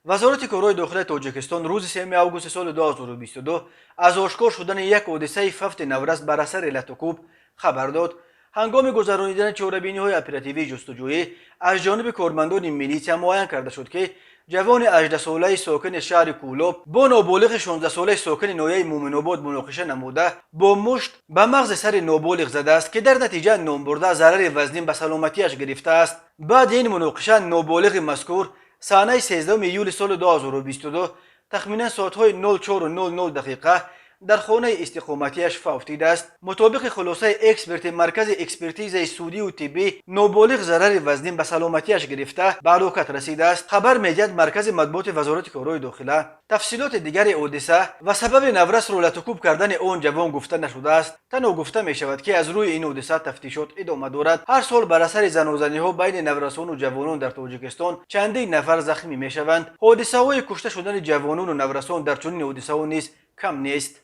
وزارت کارهای داخلی تاجیکستان روز 3 آگوست سال 2022 از آشکار شدن یک حادثه ففت نورس بر اثر علت کوب خبر داد. هنگام گذرانیدن چهاربینی‌های اپراتیوی جستجویی از جانب کارمندان میلیشیا معاین کرده شد که جوان 18 ساله ساکن شهر کولاب با نابالغ 16 ساله ساکن ناحیه مومن‌آباد مناقشه نموده با مشت به مغز سر نابالغ زده است که در نتیجه نام برده ضرر وزنی به سلامتیش گرفته است. بعد این مناقشه نابالغ مذکور سانه 13 ایول سال 2022 تخمینا ساعت‌های 04:00 دقیقه در خانه استقامتیش فوتیده است. مطابق خلاصه اکسپرت مرکز اکسپرتیز سودی و طبی نابالغ ضرر وزنی به سلامتیش گرفته به هلاکت رسیده است. خبر می‌دهد مرکز مطبوعات وزارت کارهای داخلی. تفصیلات دیگر حادثه و سبب نورس را لطوکوب کردن آن جوان گفته نشده است. تنها گفته می شود که از روی این حادثه تفتیشات ادامه دارد. هر سال بر اثر زناشویی‌ها بین نورسان و جوانان در تاجیکستان چندین نفر زخمی می‌شوند. حادثه‌های کشته شدن جوانان و نورسان در چنین حادثه‌ها نیز کم نیست.